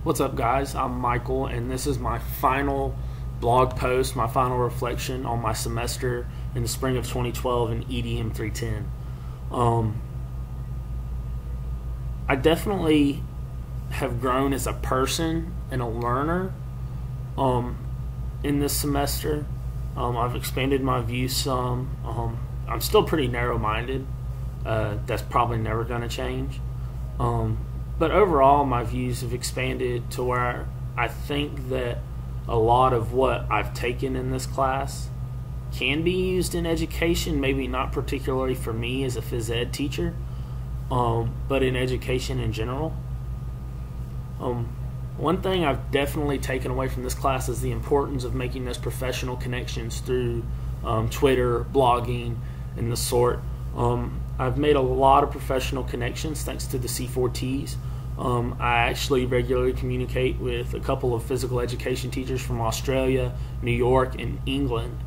What's up, guys? I'm Michael, and this is my final blog post, my final reflection on my semester in the spring of 2012 in EDM 310. I definitely have grown as a person and a learner in this semester. I've expanded my views some. I'm still pretty narrow-minded. That's probably never going to change. But overall, my views have expanded to where I think that a lot of what I've taken in this class can be used in education, maybe not particularly for me as a phys ed teacher, but in education in general. One thing I've definitely taken away from this class is the importance of making those professional connections through Twitter, blogging, and the sort. I've made a lot of professional connections thanks to the C4Ts. I actually regularly communicate with a couple of physical education teachers from Australia, New York, and England.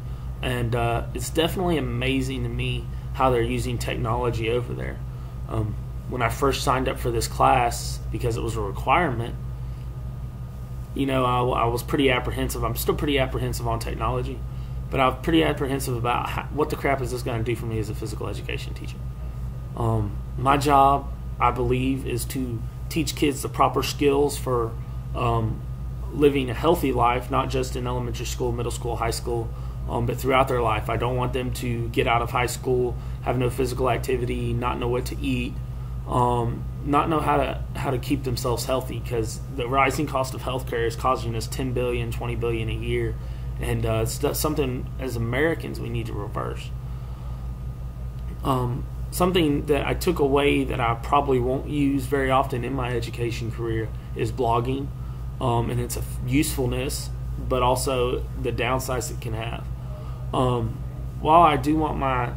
And it's definitely amazing to me how they're using technology over there. When I first signed up for this class, because it was a requirement, I was pretty apprehensive. I'm still pretty apprehensive on technology, but I'm pretty apprehensive about what the crap is this going to do for me as a physical education teacher. My job, I believe, is to teach kids the proper skills for living a healthy life, not just in elementary school, middle school, high school, but throughout their life. I don't want them to get out of high school, have no physical activity, not know what to eat, not know how to keep themselves healthy, because the rising cost of healthcare is causing us $10 billion, $20 billion a year, and it's something as Americans we need to reverse. Something that I took away that I probably won't use very often in my education career is blogging, and its usefulness, but also the downsides it can have. While I do want my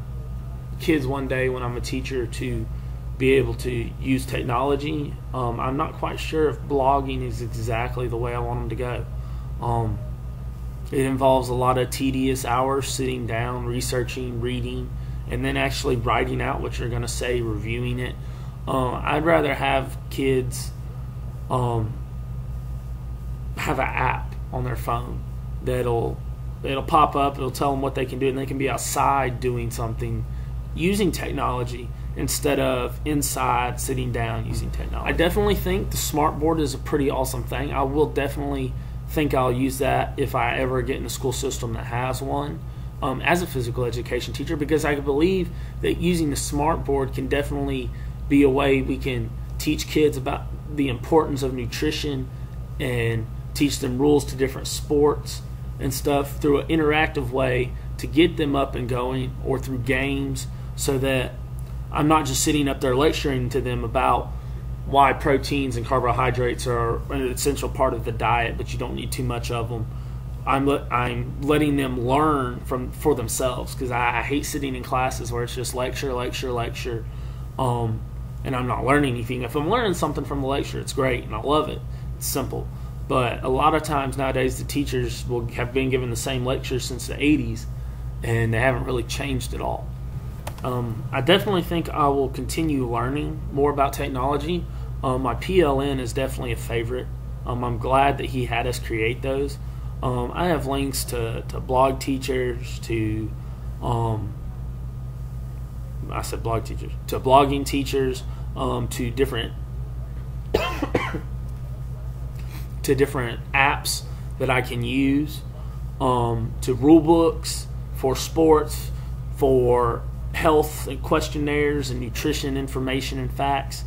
kids one day when I'm a teacher to be able to use technology, I'm not quite sure if blogging is exactly the way I want them to go. It involves a lot of tedious hours sitting down, researching, reading, and then actually writing out what you're going to say, reviewing it. I'd rather have kids have an app on their phone that'll pop up, it'll tell them what they can do, and they can be outside doing something using technology instead of inside sitting down using technology. I definitely think the smartboard is a pretty awesome thing. I will definitely think I'll use that if I ever get in a school system that has one. As a physical education teacher, because I believe that using the smartboard can definitely be a way we can teach kids about the importance of nutrition and teach them rules to different sports and stuff through an interactive way to get them up and going, or through games, so that I'm not just sitting up there lecturing to them about why proteins and carbohydrates are an essential part of the diet, but you don't need too much of them. I'm letting them learn for themselves, because I hate sitting in classes where it's just lecture, and I'm not learning anything. If I'm learning something from the lecture, it's great, and I love it. It's simple. But a lot of times nowadays, the teachers will have been given the same lectures since the 80s, and they haven't really changed at all. I definitely think I will continue learning more about technology. My PLN is definitely a favorite. I'm glad that he had us create those. I have links to blog teachers, to to blogging teachers, to different apps that I can use, to rule books for sports, for health and questionnaires and nutrition information and facts,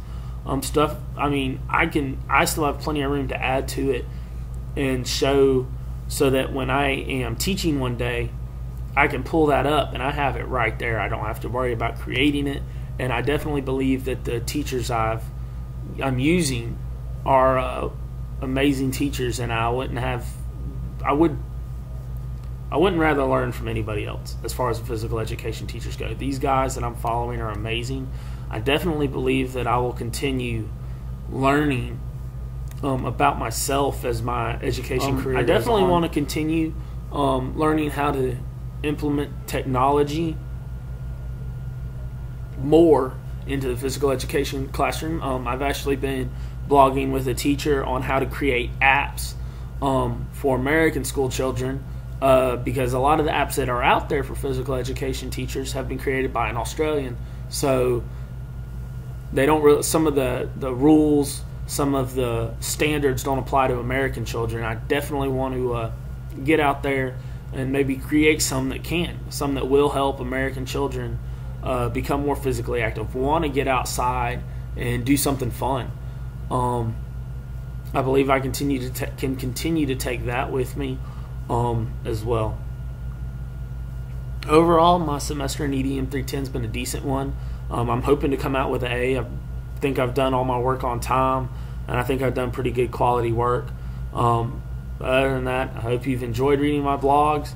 stuff. I mean, I still have plenty of room to add to it and show, so that when I am teaching one day, I can pull that up and I have it right there. I don't have to worry about creating it. And I definitely believe that the teachers I'm using are amazing teachers, and I wouldn't rather learn from anybody else as far as physical education teachers go. These guys that I'm following are amazing. I definitely believe that I will continue learning about myself as my education career. I definitely want to continue learning how to implement technology more into the physical education classroom. I've actually been blogging with a teacher on how to create apps for American school children, because a lot of the apps that are out there for physical education teachers have been created by an Australian. So they don't really, some of the rules, some of the standards don't apply to American children. I definitely want to get out there and maybe create some that will help American children become more physically active, want to get outside and do something fun. I believe I can continue to take that with me as well. Overall, my semester in EDM 310 has been a decent one. I'm hoping to come out with an A. I think I've done all my work on time, and I think I've done pretty good quality work. Other than that, I hope you've enjoyed reading my blogs.